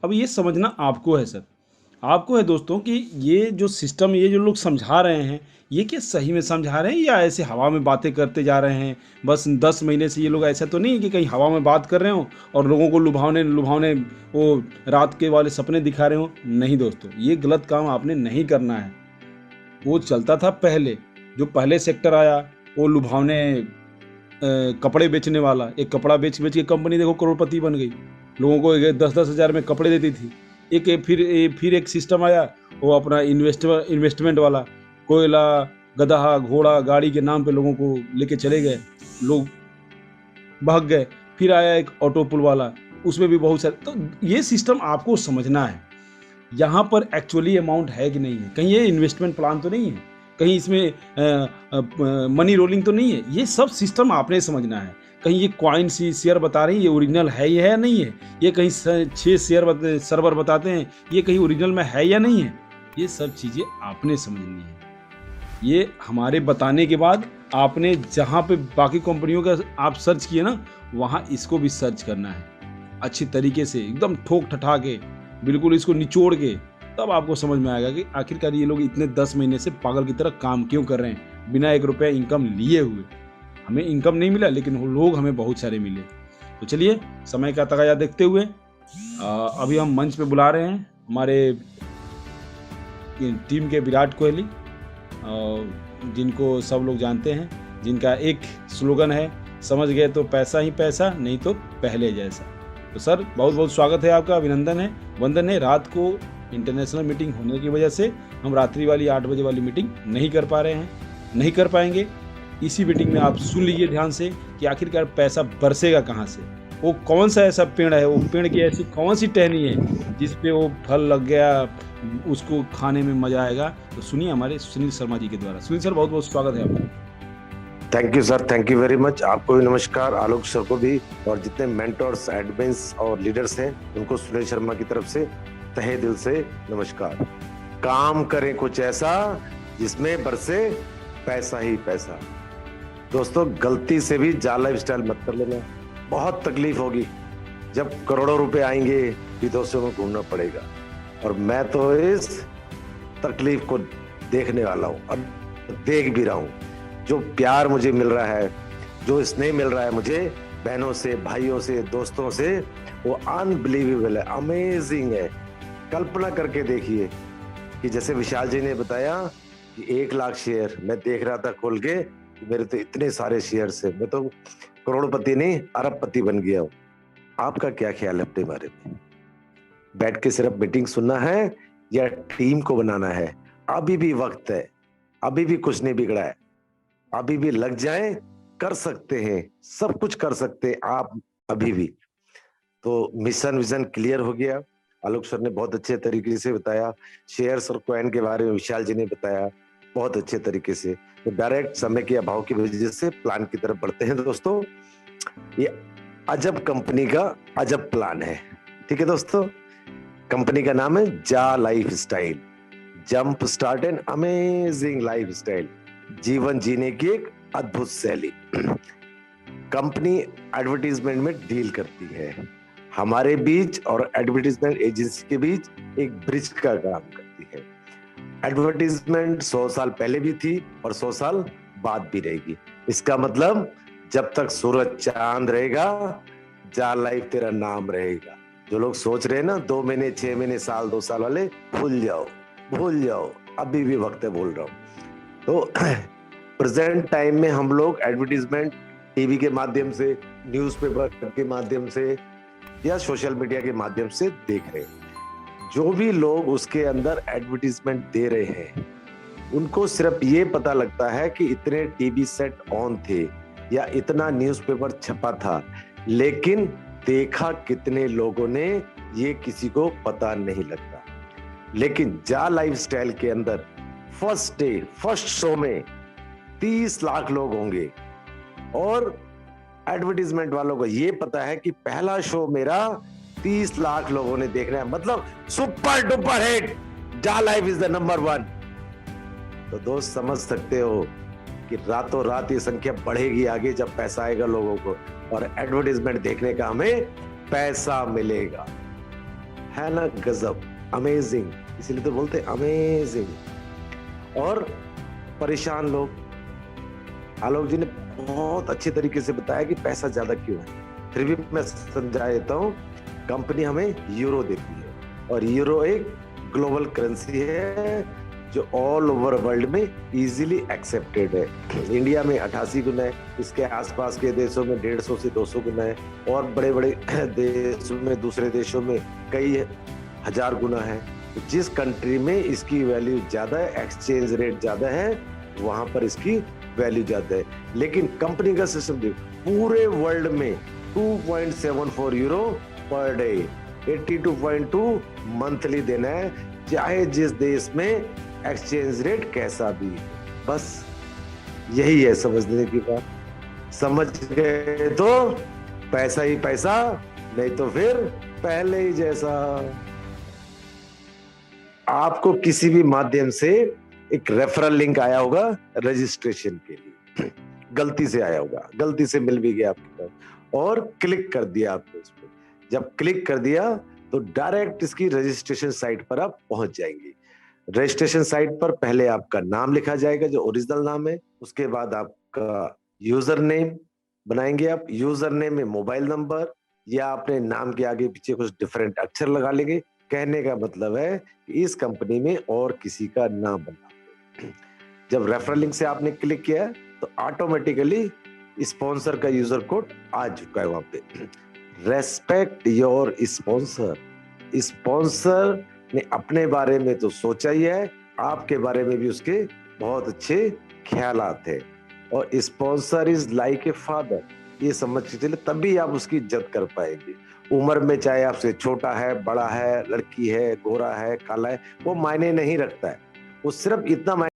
अब ये समझना आपको है सर, आपको है दोस्तों कि ये जो सिस्टम, ये जो लोग समझा रहे हैं, ये क्या सही में समझा रहे हैं या ऐसे हवा में बातें करते जा रहे हैं? बस 10 महीने से ये लोग ऐसा तो नहीं है कि कहीं हवा में बात कर रहे हों और लोगों को लुभावने लुभावने वो रात के वाले सपने दिखा रहे हों? नहीं दोस्तों, ये गलत काम आपने नहीं करना है। वो चलता था पहले, जो पहले सेक्टर आया, वो लुभावने कपड़े बेचने वाला, एक कपड़ा बेच-बेच के कंपनी देखो करोड़पति बन गई। लोगों को 10-10 हज़ार में कपड़े देती थी। फिर एक सिस्टम आया, वो अपना इन्वेस्टमेंट वाला, कोयला, गदहा, घोड़ा, गाड़ी के नाम पे लोगों को लेके चले गए, लोग भाग गए। फिर आया एक ऑटो पुल वाला, उसमें भी बहुत सारे, तो ये सिस्टम आपको समझना है। यहाँ पर एक्चुअली अमाउंट है कि नहीं है? कहीं ये इन्वेस्टमेंट प्लान तो नहीं है? कहीं इसमें मनी रोलिंग तो नहीं है? ये सब सिस्टम आपने समझना है। कहीं ये कॉइन सी शेयर बता रही है, ये ओरिजिनल है या नहीं है? ये कहीं 6 शेयर सर्वर बताते हैं, ये कहीं ओरिजिनल में है या नहीं है? ये सब चीज़ें आपने समझनी है। ये हमारे बताने के बाद आपने जहाँ पे बाकी कंपनियों का आप सर्च किए ना, वहाँ इसको भी सर्च करना है। अच्छी तरीके से एकदम ठोक ठठा के, बिल्कुल इसको निचोड़ के, तब आपको समझ में आएगा कि आखिरकार ये लोग इतने 10 महीने से पागल की तरह काम क्यों कर रहे हैं, बिना 1 रुपया इनकम लिए हुए। हमें इनकम नहीं मिला, लेकिन वो लोग हमें बहुत सारे मिले। तो चलिए, समय का तकाज़ा देखते हुए अभी हम मंच पे बुला रहे हैं हमारे टीम के विराट कोहली, जिनको सब लोग जानते हैं, जिनका एक स्लोगन है, समझ गए तो पैसा ही पैसा, नहीं तो पहले जैसा। तो सर, बहुत बहुत स्वागत है आपका, अभिनंदन है, वंदन है। रात को इंटरनेशनल मीटिंग होने की वजह से हम रात्रि वाली 8 बजे वाली मीटिंग नहीं कर पा रहे हैं, नहीं कर पाएंगे। इसी मीटिंग में आप सुन लीजिए ध्यान से कि आखिरकार पैसा बरसेगा कहाँ से, वो कौन सा ऐसा पेड़ है, वो पेड़ की ऐसी कौन सी टहनी है जिस पे वो फल लग गया, उसको खाने में मजा आएगा। तो सुनिए हमारे सुनील शर्मा जी के द्वारा। सुनील सर, बहुत बहुत स्वागत है आपका। Thank you sir, thank you very much. आपको भी नमस्कार, आलोक सर को भी, और जितने मेंटर्स, एडमिन्स और लीडर्स हैं उनको सुनील शर्मा की तरफ से तहे दिल से नमस्कार। काम करें कुछ ऐसा जिसमें बरसे पैसा ही पैसा। दोस्तों, गलती से भी जा लाइफस्टाइल मत कर लेना, बहुत तकलीफ होगी। जब करोड़ों रुपए आएंगे विदेशों में घूमना पड़ेगा, और मैं तो इस तकलीफ को देखने वाला हूँ और देख भी रहा हूँ। जो प्यार मुझे मिल रहा है, जो स्नेह मिल रहा है मुझे बहनों से, भाइयों से, दोस्तों से, वो अनबिलीवेबल है, अमेजिंग है। कल्पना करके देखिए कि जैसे विशाल जी ने बताया कि 1 लाख शेयर मैं देख रहा था खोल के, मेरे तो इतने सारे शेयर है, मैं तो करोड़पति नहीं अरबपति बन गया हूँ। आपका क्या ख्याल है अपने बारे में? बैठ के सिर्फ मीटिंग सुनना है या टीम को बनाना है? अभी भी वक्त है, अभी भी कुछ नहीं बिगड़ा है, अभी भी लग जाए, कर सकते हैं, सब कुछ कर सकते हैं आप अभी भी। तो मिशन विजन क्लियर हो गया। आलोक सर ने बहुत अच्छे तरीके से बताया, शेयर्स और कॉइन के बारे में विशाल जी ने बताया बहुत अच्छे तरीके से। तो डायरेक्ट समय के अभाव की वजह से प्लान की तरफ बढ़ते हैं। दोस्तों, ये अजब कंपनी का अजब प्लान है। ठीक है दोस्तों, कंपनी का नाम है जा life style, jump start and amazing life style, जीवन जीने की एक अद्भुत शैली। कंपनी एडवर्टीजमेंट में डील करती है, हमारे बीच और एडवर्टीजमेंट एजेंसी के बीच एक ब्रिज का काम करती है। एडवर्टीजमेंट 100 साल पहले भी थी और 100 साल बाद भी रहेगी। इसका मतलब जब तक सूरज चांद रहेगा, जा लाइफ तेरा नाम रहेगा। जो लोग सोच रहे हैं ना 2 महीने, 6 महीने, साल, 2 साल वाले, भूल जाओ, अभी भी वक्त है, बोल रहा हूँ। तो प्रेजेंट टाइम में हम लोग एडवर्टीजमेंट टीवी के माध्यम से, न्यूज़पेपर के माध्यम से या सोशल मीडिया के माध्यम से देख रहे हैं। जो भी लोग उसके अंदर एडवर्टीजमेंट दे रहे हैं, उनको सिर्फ ये पता लगता है कि इतने टीवी सेट ऑन थे या इतना न्यूज़पेपर छपा था, लेकिन देखा कितने लोगों ने ये किसी को पता नहीं लगता। लेकिन जा लाइफस्टाइल के अंदर फर्स्ट डे, फर्स्ट शो में 30 लाख लोग होंगे और एडवर्टीजमेंट वालों को ये पता है कि पहला शो मेरा 30 लाख लोगों ने देखना है, मतलब सुपर डुपर हिट, जा लाइफ इज द नंबर 1। तो दोस्त, समझ सकते हो कि रातों रात ये संख्या बढ़ेगी आगे जब पैसा आएगा लोगों को और एडवर्टीजमेंट देखने का हमें पैसा मिलेगा। है ना गजब, अमेजिंग, इसीलिए तो बोलते अमेजिंग। और परेशान लोग, आलोक जी ने बहुत अच्छे तरीके से बताया कि पैसा ज्यादा क्यों है। फिर भी मैं समझा देता हूँ, कंपनी हमें यूरो देती है और यूरो एक ग्लोबल करेंसी है जो ऑल ओवर वर्ल्ड में इजीली एक्सेप्टेड है। इंडिया में 88 गुना है, इसके आसपास के देशों में 150 से 200 गुना है, और बड़े बड़े देशों में, दूसरे देशों में कई हजार गुना है। जिस कंट्री में इसकी वैल्यू ज्यादा है, एक्सचेंज रेट ज्यादा है, वहां पर इसकी वैल्यू ज्यादा है। लेकिन कंपनी का सिस्टम देखो, पूरे वर्ल्ड में 2.74 यूरो पर डे, 82.2 मंथली देना है, चाहे जिस देश में एक्सचेंज रेट कैसा भी। बस यही है समझने की बात। समझ गए तो पैसा ही पैसा, नहीं तो फिर पहले ही जैसा। आपको किसी भी माध्यम से एक रेफरल लिंक आया होगा रजिस्ट्रेशन के लिए, गलती से आया होगा, गलती से मिल भी गया आपके पास और क्लिक कर दिया आपने उस पर। जब क्लिक कर दिया तो डायरेक्ट इसकी रजिस्ट्रेशन साइट पर आप पहुंच जाएंगे। रजिस्ट्रेशन साइट पर पहले आपका नाम लिखा जाएगा जो ओरिजिनल नाम है, उसके बाद आपका यूजर नेम बनाएंगे आप। यूजर नेम में मोबाइल नंबर या अपने नाम के आगे पीछे कुछ डिफरेंट अक्षर लगा लेंगे। कहने का मतलब है कि इस कंपनी में और किसी का नाम बना। जब रेफरल लिंक से आपने क्लिक किया तो ऑटोमेटिकली स्पॉन्सर का यूजर कोड आ चुका है वहां पे। Respect your sponsor. स्पॉन्सर ने अपने बारे में तो सोचा ही है, आपके बारे में भी उसके बहुत अच्छे ख्यालात हैं। और sponsor is like a father, ये समझ के चले, तभी आप उसकी इज्जत कर पाएंगे। उम्र में चाहे आपसे छोटा है, बड़ा है, लड़की है, गोरा है, काला है, वो मायने नहीं रखता है। वो सिर्फ इतना मायने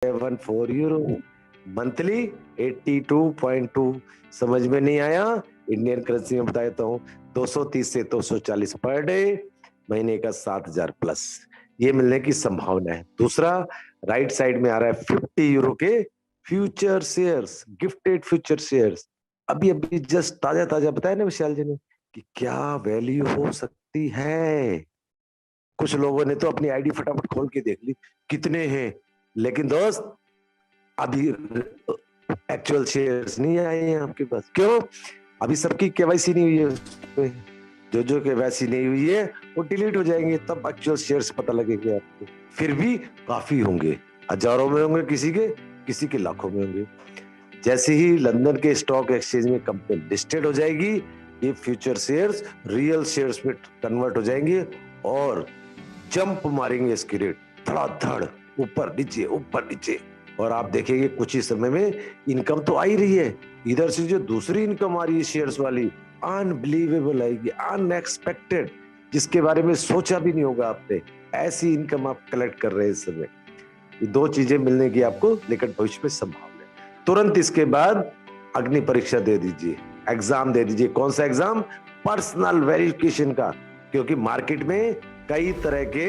€7.4 मंथली 82.2। समझ में नहीं आया? इंडियन करेंसी में बता देता हूँ, 230 से 240 पर डे, महीने का 7,000 प्लस ये मिलने की संभावना है। दूसरा, राइट साइड में आ रहा है €50 के future shares, gifted future shares. अभी अभी जस्ट ताजा ताजा बताया ना विशाल जी ने कि क्या वैल्यू हो सकती है। कुछ लोगों ने तो अपनी आईडी फटाफट खोल के देख ली कितने हैं, लेकिन दोस्त अभी एक्चुअल शेयर्स नहीं आए हैं आपके पास। क्यों? अभी सबकी केवाईसी नहीं हुई है उसमें। जो केवाईसी नहीं हुई है वो डिलीट हो जाएंगे, तब एक्चुअल शेयर्स पता लगेंगे आपको। फिर भी काफी होंगे, हजारों में होंगे, किसी के लाखों में होंगे। जैसे ही लंदन के स्टॉक एक्सचेंज में कंपनी लिस्टेड हो जाएगी, ये फ्यूचर शेयर्स रियल शेयर्स में कन्वर्ट हो जाएंगे और जंप मारेंगे इसके रेट धड़ाधड़, ऊपर नीचे। और आप देखेंगे कुछ ही समय में इनकम तो आ ही रही है, इधर से जो दूसरी इनकम आ रही है शेयर्स वाली, अनबिलीवेबल आएगी, अनएक्सपेक्टेड, जिसके बारे में सोचा भी नहीं होगा आपने। ऐसी इनकम आप कलेक्ट कर रहे हैं इस समय। ये दो चीजें मिलने की आपको निकट भविष्य में संभावना है। तुरंत इसके बाद अग्नि परीक्षा दे दीजिए, एग्जाम दे दीजिए। कौन सा एग्जाम? पर्सनल वेरिफिकेशन का, क्योंकि मार्केट में कई तरह के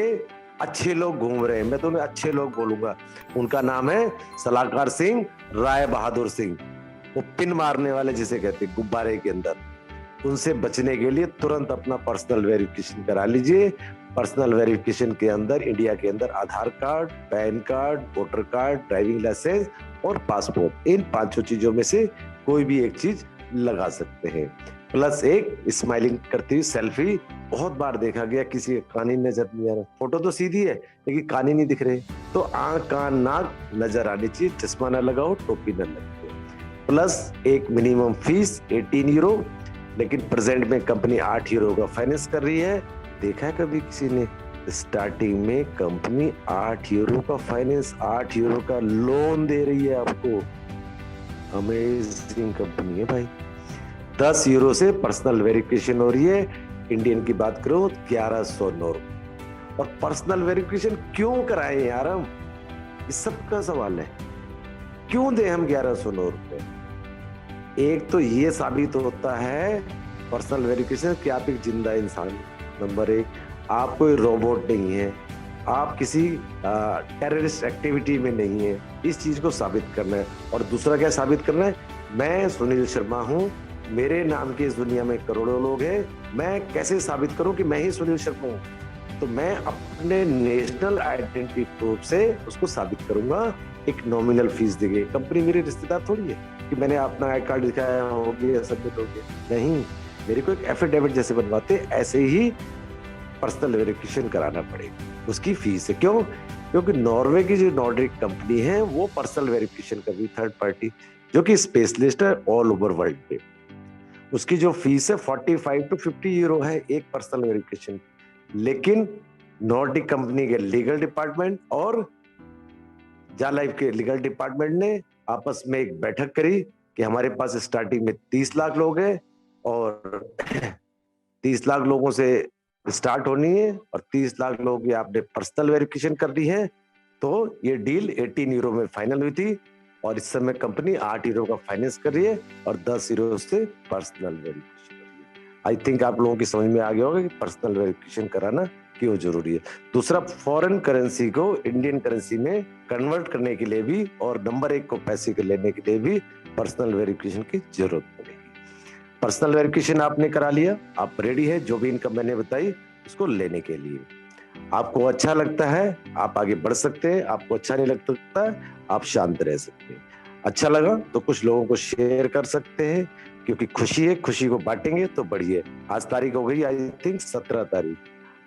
अच्छे लोग घूम रहे हैं। मैं तो उन्हें अच्छे लोग बोलूंगा। उनका नाम है सलाहकार सिंह, राय बहादुर सिंह, वो पिन मारने वाले जिसे कहते हैं गुब्बारे के अंदर। उनसे बचने के लिए तुरंत अपना पर्सनल वेरिफिकेशन करा लीजिए। पर्सनल वेरिफिकेशन के अंदर इंडिया के अंदर Aadhaar card, PAN card, voter card, driving licence और पासपोर्ट, इन पांचों चीजों में से कोई भी एक चीज लगा सकते हैं। प्लस एक स्माइलिंग करती हुई सेल्फी। बहुत बार देखा गया किसी का कान ही नजर नहीं आ रहा, फोटो तो सीधी है लेकिन कान ही नहीं दिख रहे, तो आंख कान नाक नजर आनी चाहिए, चश्मा न लगाओ, टोपी न लगाओ। प्लस एक मिनिमम फीस 18 यूरो, लेकिन प्रेजेंट में कंपनी 8 यूरो का फाइनेंस कर रही है। देखा है कभी किसी ने? स्टार्टिंग में कंपनी 8 यूरो का फाइनेंस, 8 यूरो का लोन दे रही है आपको। अमेजिंग कंपनी है भाई। 10 यूरो से पर्सनल वेरिफिकेशन हो रही है। इंडियन की बात करो 1109। और पर्सनल वेरिफिकेशन क्यों कराएं यार हम? इस सब का सवाल है, क्यों दे हम 1109 रुपए? एक तो ये साबित होता है पर्सनल वेरिफिकेशन कि आप एक जिंदा इंसान, नंबर एक, आप कोई रोबोट नहीं है, आप किसी टेररिस्ट एक्टिविटी में नहीं है, इस चीज को साबित करना है। और दूसरा क्या साबित करना है? मैं सुनील शर्मा हूं, मेरे नाम की इस दुनिया में करोड़ों लोग हैं, मैं कैसे साबित करूं कि मैं ही सुनील शर्मा हूं? तो मैं अपने नेशनल आइडेंटिटी प्रूफ से उसको साबित करूंगा, एक नॉमिनल फीस देंगे। कंपनी मेरे रिश्तेदार थोड़ी है कि मैंने अपना आई कार्ड दिखाया हो गया, सबमिट हो गया, नहीं, मेरे को एक एफिडेविट जैसे बनवाते, ऐसे ही पर्सनल वेरिफिकेशन कराना पड़ेगा। उसकी फीस है। क्यों? क्योंकि नॉर्वे की जो नॉर्डिक कंपनी है वो पर्सनल वेरिफिकेशन कर रही, थर्ड पार्टी, जो कि स्पेशलिस्ट है ऑल ओवर वर्ल्ड पे। उसकी जो फीस है 45 to 50 यूरो है एक पर्सनल वेरिफिकेशन। लेकिन नॉर्डिक कंपनी के लीगल डिपार्टमेंट और जा लाइफ के लीगल डिपार्टमेंट ने आपस में एक बैठक करी कि हमारे पास स्टार्टिंग में 30 लाख लोग हैं और 30 लाख लोगों से स्टार्ट होनी है और 30 लाख लोगों की आपने पर्सनल वेरिफिकेशन करनी है। तो ये डील 18 यूरो में फाइनल हुई थी और इस समय कंपनी 8 यूरो का फाइनेंस कर रही है और 10 यूरो से पर्सनल वेरिफिकेशन कर रही है। आई थिंक आप लोगों की समझ में आ गया होगा कि पर्सनल वेरिफिकेशन कराना क्यों जरूरी है। दूसरा, फॉरेन करेंसी को इंडियन करेंसी में कन्वर्ट करने के लिए भी और नंबर एक को पैसे के लेने के लिए भी पर्सनल वेरिफिकेशन की जरूरत पड़ेगी। पर्सनल वेरिफिकेशन आपने करा लिया, आप रेडी है जो भी इनकम मैंने बताई उसको लेने के लिए। आपको अच्छा लगता है आप आगे बढ़ सकते हैं, आपको अच्छा नहीं लगता आप शांत रह सकते हैं। अच्छा लगा तो कुछ लोगों को शेयर कर सकते हैं, क्योंकि खुशी है, खुशी को बांटेंगे तो बढ़िए। आज तारीख हो गई आई थिंक 17 तारीख।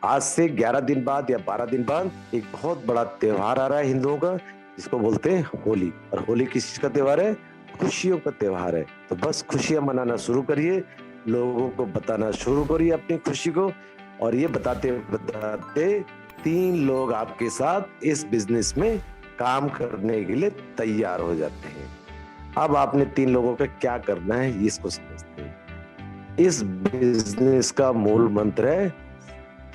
आज से 11 दिन बाद या 12 दिन बाद एक बहुत बड़ा त्योहार आ रहा है हिंदुओं का, जिसको बोलते हैं होली। और होली किस चीज का त्योहार है? खुशियों का त्योहार है। तो बस खुशियां मनाना शुरू करिए, लोगों को बताना शुरू करिए अपनी खुशी को। और ये बताते बताते 3 लोग आपके साथ इस बिजनेस में काम करने के लिए तैयार हो जाते हैं। अब आपने 3 लोगों का क्या करना है ये इसको समझते हैं। इस बिजनेस का मूल मंत्र है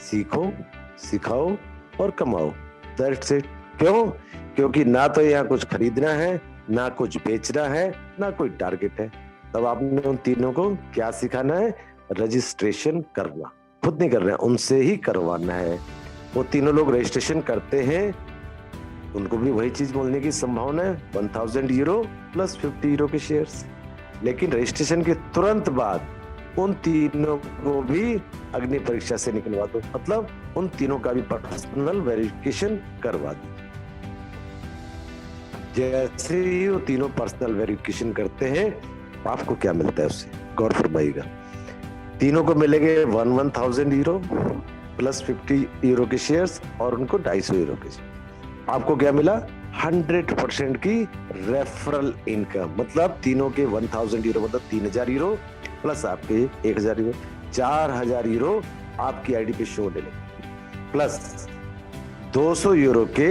सीखो, सिखाओ और कमाओ। That's it. क्यों? क्योंकि ना तो यहाँ कुछ खरीदना है, ना कुछ बेचना है, ना कोई टारगेट है। तब आपने उन तीनों को क्या सिखाना है? रजिस्ट्रेशन करना। खुद नहीं करना है, उनसे ही करवाना है। वो तीनों लोग रजिस्ट्रेशन करते हैं, उनको भी वही चीज बोलने की संभावना है 1000 यूरो प्लस 50 यूरो के शेयर्स। लेकिन रजिस्ट्रेशन के तुरंत बाद उन तीनों को भी अग्नि परीक्षा से निकलवा दो, मतलब उन तीनों का भी पर्सनल वेरिफिकेशन करवा दो। जैसे ही वो तीनों पर्सनल वेरिफिकेशन करते हैं, आपको क्या मिलता है उससे? गौर फरमाइएगा। तीनों को मिलेंगे 1,000 यूरो प्लस 50 यूरो के शेयर्स और उनको 250 यूरो के शेयर। आपको क्या मिला? 100% की रेफरल इनकम, मतलब तीनों के 1,000 यूरो मतलब 3,000 यूरो प्लस आपके 1,000 यूरो, 4,000 यूरो आपकी आईडी पे शो ले लेंगे, प्लस 200 यूरो के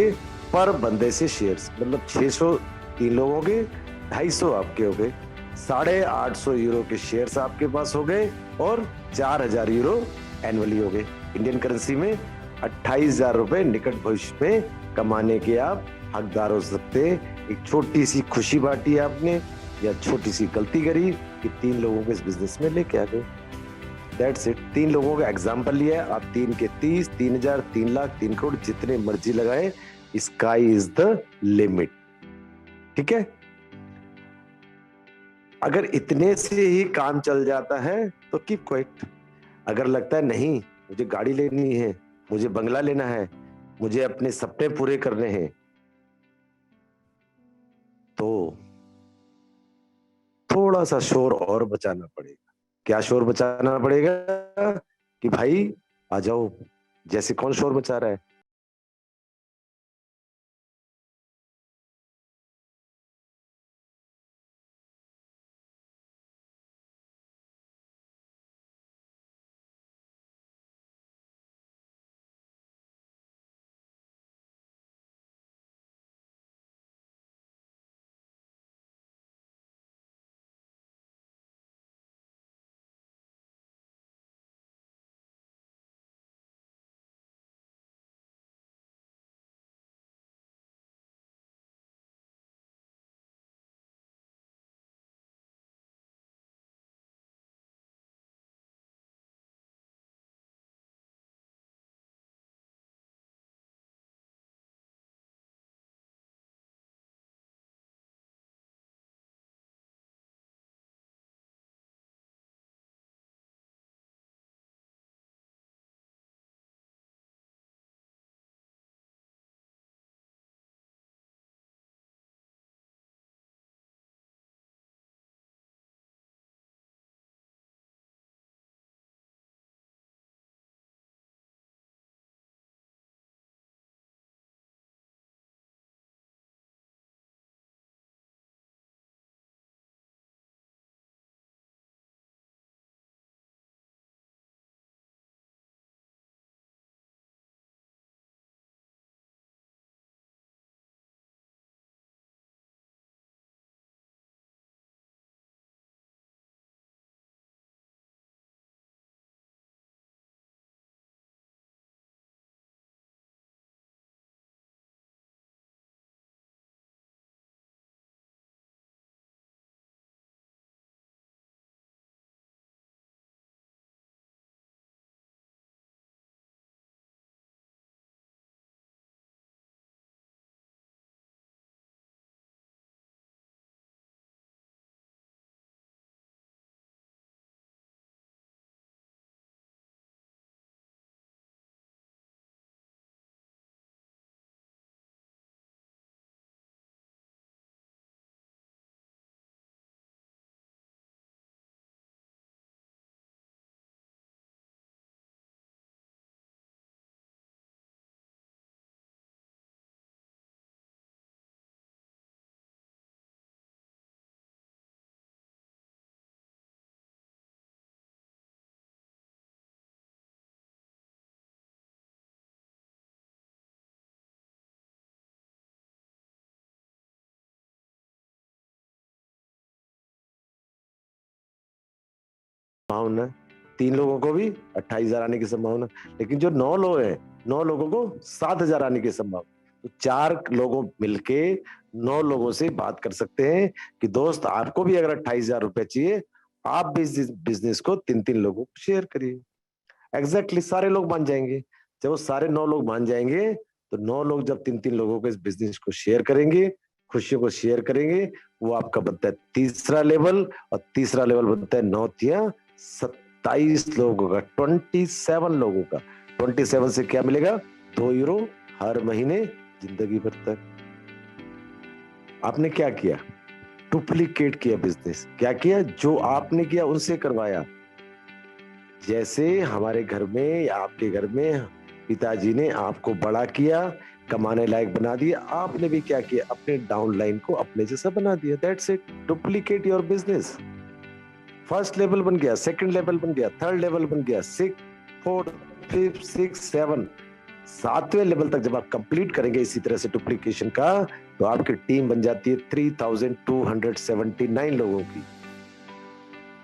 पर बंदे से शेयर्स, मतलब 600 3 लोगों के, 250 आपके हो गए, 850 यूरो के शेयर्स आपके पास हो गए और 4,000 यूरो एनुअली हो गए। इंडियन करेंसी में 28,000 रुपए निकट भविष्य में कमाने के आप हकदार हो सकते हैं। एक छोटी सी खुशी बांटी आपने या छोटी सी गलती करी कि 3 लोगों को इस बिजनेस में लेके आ गए। That's it. 3 लोगों का एग्जाम्पल लिया है, आप 3 के 30, 3,000, 3 लाख, 3 करोड़ जितने मर्जी लगाए, स्काई इज द लिमिट। ठीक है, अगर इतने से ही काम चल जाता है तो कीप क्वाइट। अगर लगता है नहीं मुझे गाड़ी लेनी है, मुझे बंगला लेना है, मुझे अपने सपने पूरे करने हैं, तो थोड़ा सा शोर और बचाना पड़ेगा। क्या शोर बचाना पड़ेगा? कि भाई आ जाओ। जैसे कौन शोर मचा रहा है? संभावना 3 लोगों को भी 28,000 आने की संभावना, लेकिन जो 9 लोग हैं, 9 लोगों को 7,000 आने की संभावना। तो 4 लोगों मिलके 9 लोगों से बात कर सकते हैं कि दोस्त आपको भी अगर 28,000 रुपए चाहिए, आप भी इस बिजनेस को 3-3 लोगों को शेयर करिए। एग्जैक्टली सारे लोग मान जाएंगे। जब वो सारे 9 लोग मान जाएंगे तो 9 लोग जब 3-3 लोगों को इस बिजनेस को शेयर करेंगे, खुशियों को शेयर करेंगे, वो आपका बनता है तीसरा लेवल, और तीसरा लेवल बनता है 9 तिया 27 लोगों का, 27 लोगों का। 27 से क्या मिलेगा? 2 यूरो हर महीने जिंदगी भर तक। आपने क्या किया? डुप्लीकेट किया बिजनेस। क्या किया? जो आपने किया उनसे करवाया। जैसे हमारे घर में या आपके घर में पिताजी ने आपको बड़ा किया, कमाने लायक बना दिया, आपने भी क्या किया, अपने डाउनलाइन को अपने जैसा बना दिया। That's it. Duplicate your business. First level बन गया, सेकंड लेवल बन गया, थर्ड लेवल बन गया, six, fourth, fifth, six, seven, सातवें लेवल तक जब आप कंप्लीट करेंगे इसी तरह से डुप्लीकेशन का, तो आपकी टीम बन जाती है 3279 लोगों की।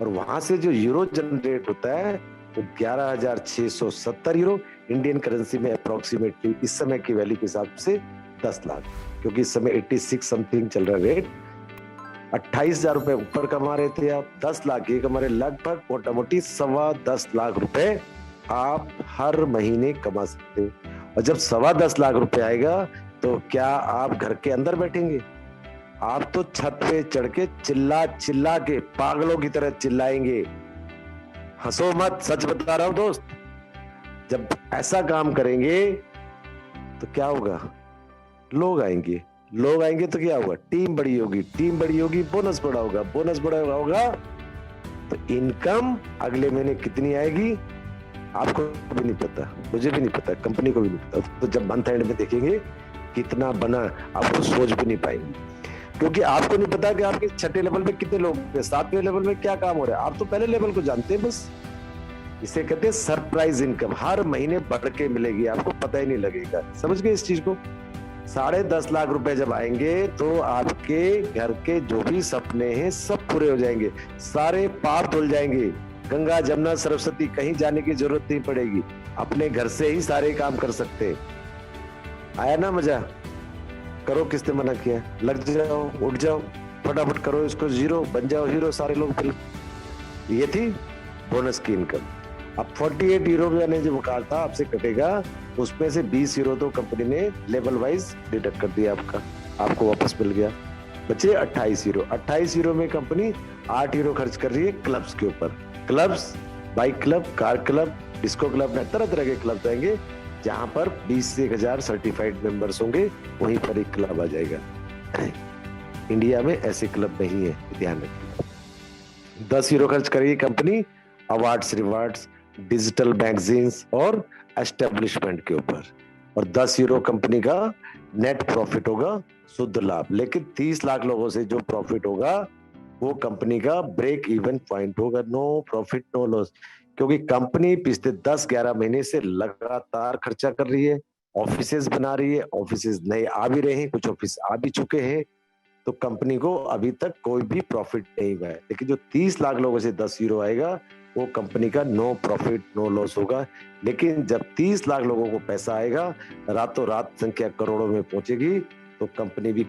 और वहां से जो यूरो जनरेट होता है वो 11,670 यूरो, इंडियन करेंसी में अप्रोक्सीमेटली इस समय की वैल्यू के हिसाब से 10 लाख, क्योंकि इस समय 86 समथिंग चल रहा है रेट। 28,000 रुपए ऊपर कमा रहे थे आप, 10 लाख ये कमा रहे, लगभग मोटा मोटी 10.25 लाख रुपए आप हर महीने कमा सकते हो। और जब 10.25 लाख रुपए आएगा तो क्या आप घर के अंदर बैठेंगे? आप तो छत पे चढ़ के चिल्ला चिल्ला के पागलों की तरह चिल्लाएंगे। हंसो मत, सच बता रहा हूं दोस्त। जब ऐसा काम करेंगे तो क्या होगा? लोग आएंगे, लोग आएंगे तो क्या होगा? टीम बड़ी होगी, टीम बड़ी होगी, बोनस बड़ा होगा, बोनस बड़ा होगा तो इनकम अगले महीने कितनी आएगी आपको भी नहीं पता, मुझे भी नहीं पता, कंपनी को भी नहीं पता। तो जब मंथ एंड में देखेंगे कितना बना, आप तो सोच भी नहीं पाएंगे, क्योंकि आपको नहीं पता कि आपके छठे लेवल में कितने लोग हैं, सातवें लेवल में क्या काम हो रहा है। आप तो पहले लेवल को जानते हैं बस। इसे कहते हैं सरप्राइज इनकम, हर महीने बढ़ के मिलेगी, आपको पता ही नहीं लगेगा। समझ गए इस चीज को? 10.5 लाख रुपए जब आएंगे तो आपके घर के जो भी सपने हैं सब पूरे हो जाएंगे, सारे पाप धुल जाएंगे, गंगा जमुना सरस्वती कहीं जाने की जरूरत नहीं पड़ेगी, अपने घर से ही सारे काम कर सकते हैं। आया ना मजा? करो, किसने मना किया? लग जाओ, उठ जाओ, फटाफट करो इसको, जीरो बन जाओ हीरो सारे लोग। ये थी बोनस की इनकम। अब 48 यूरो मैंने जो कहा था आपसे कटेगा, उसमें से 20 यूरो तो कंपनी ने लेवल वाइज डिडक्ट कर दिया, आपको वापस मिल गया, बचे 28 यूरो। 28 यूरो में कंपनी 8 यूरो खर्च कर रही है क्लब्स के ऊपर। Clubs, bike club, car club, disco club में तरह तरह के क्लब आएंगे, जहां पर 20 से 1,000 सर्टिफाइड मेंबर्स होंगे, वहीं पर एक क्लब आ जाएगा। इंडिया में ऐसे क्लब नहीं है, ध्यान रखिए। 10 यूरो खर्च करेगी company awards, rewards, digital magazines और एस्टेब्लिशमेंट के ऊपर, और 10 यूरो कंपनी का नेट प्रॉफिट होगा, शुद्ध लाभ। लेकिन 30 लाख लोगों से जो प्रॉफिट होगा वो कंपनी का ब्रेक इवन पॉइंट होगा, नो प्रॉफिट नो लॉस, क्योंकि कंपनी पिछले 10-11 महीने से लगातार खर्चा कर रही है, ऑफिसेज बना रही है, ऑफिसेज नए आ भी रहे हैं, कुछ ऑफिस आ भी चुके हैं, तो कंपनी को अभी तक कोई भी प्रॉफिट नहीं हुआ है। लेकिन जो 30 लाख लोगों से 10 यूरो आएगा वो कंपनी का नो प्रॉफिट नो लॉस होगा। लेकिन जब 30 लाख लोगों को पैसा आएगा, रातों रात संख्या करोड़ों में पहुंचेगी, तो कंपनी भी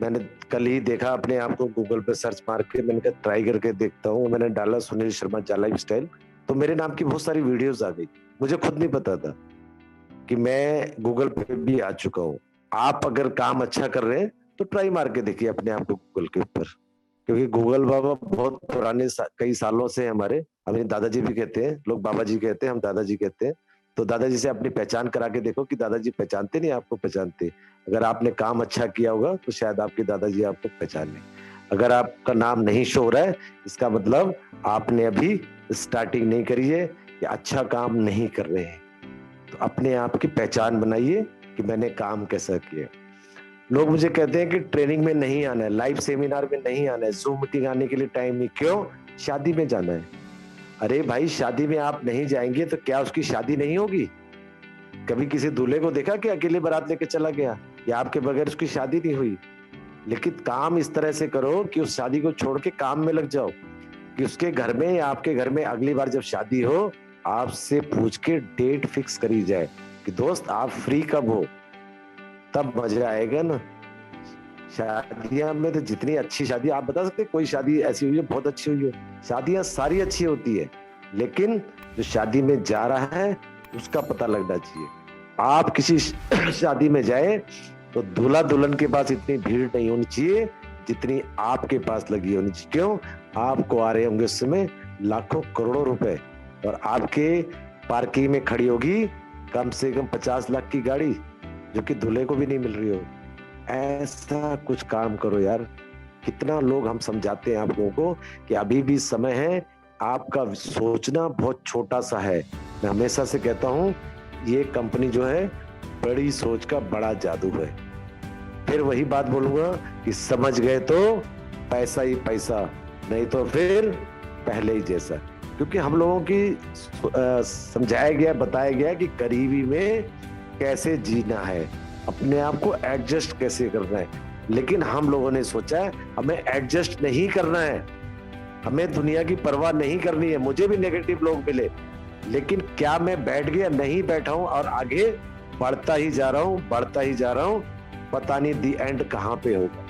मैंने कल ही देखा अपने आप को गूगल पे सर्च मार के, मैंने कहा ट्राई करके देखता हूँ। मैंने डाला सुनील शर्मा जा लाइफ स्टाइल, तो मेरे नाम की बहुत सारी वीडियोस आ गई। मुझे खुद नहीं पता था कि मैं गूगल पे भी आ चुका हूँ। आप अगर काम अच्छा कर रहे हैं तो ट्राई मार के देखिए अपने आप को गूगल के ऊपर, क्योंकि गूगल बाबा बहुत पुराने कई सालों से हमारे, हमें दादाजी भी कहते हैं लोग, बाबा जी कहते हैं, हम दादाजी कहते हैं। तो दादाजी से अपनी पहचान करा के देखो कि दादाजी पहचानते नहीं आपको, पहचानते। अगर आपने काम अच्छा किया होगा तो शायद आपके दादाजी आपको पहचाने। अगर आपका नाम नहीं शो हो रहा है, इसका मतलब आपने अभी स्टार्टिंग नहीं करी है या अच्छा काम नहीं कर रहे हैं। तो अपने आप की पहचान बनाइए कि मैंने काम कैसा किया। लोग मुझे कहते हैं कि ट्रेनिंग में नहीं आना है, लाइव सेमिनार में नहीं आना है, जूम मीटिंग आने के लिए टाइम नहीं, क्यों? शादी में जाना है। अरे भाई, शादी में आप नहीं जाएंगे तो क्या उसकी शादी नहीं होगी? कभी किसी दूल्हे को देखा कि अकेले बारात लेके चला गया या आपके बगैर उसकी शादी नहीं हुई? लेकिन काम इस तरह से करो कि उस शादी को छोड़ के काम में लग जाओ, कि उसके घर में या आपके घर में अगली बार जब शादी हो आपसे पूछ के डेट फिक्स करी जाए कि दोस्त आप फ्री कब हो, तब मजा आएगा ना। शादियां में तो जितनी अच्छी शादी, आप बता सकते कोई शादी ऐसी हुई है बहुत अच्छी हुई हो? शादियां सारी अच्छी होती है, लेकिन जो शादी में जा रहा है उसका पता लगना चाहिए। आप किसी शादी में जाए तो दूल्हा दुल्हन के पास इतनी भीड़ नहीं होनी चाहिए जितनी आपके पास लगी होनी चाहिए। क्यों? आपको आ रहे होंगे उस समय लाखों करोड़ों रुपए, और आपके पार्किंग में खड़ी होगी कम से कम 50 लाख की गाड़ी, जो कि दूल्हे को भी नहीं मिल रही हो। ऐसा कुछ काम करो यार। कितना लोग हम समझाते हैं आप लोगों को कि अभी भी समय है, आपका सोचना बहुत छोटा सा है। मैं हमेशा से कहता हूँ ये कंपनी जो है बड़ी सोच का बड़ा जादू है। फिर वही बात बोलूंगा कि समझ गए तो पैसा ही पैसा, नहीं तो फिर पहले ही जैसा। क्योंकि हम लोगों की समझाया गया, बताया गया कि गरीबी में कैसे जीना है, अपने आप को एडजस्ट कैसे करना है। लेकिन हम लोगों ने सोचा है हमें एडजस्ट नहीं करना है, हमें दुनिया की परवाह नहीं करनी है। मुझे भी नेगेटिव लोग मिले, लेकिन क्या मैं बैठ गया? नहीं बैठा हूं, और आगे बढ़ता ही जा रहा हूं, बढ़ता ही जा रहा हूं। पता नहीं दी एंड कहां पे होगा।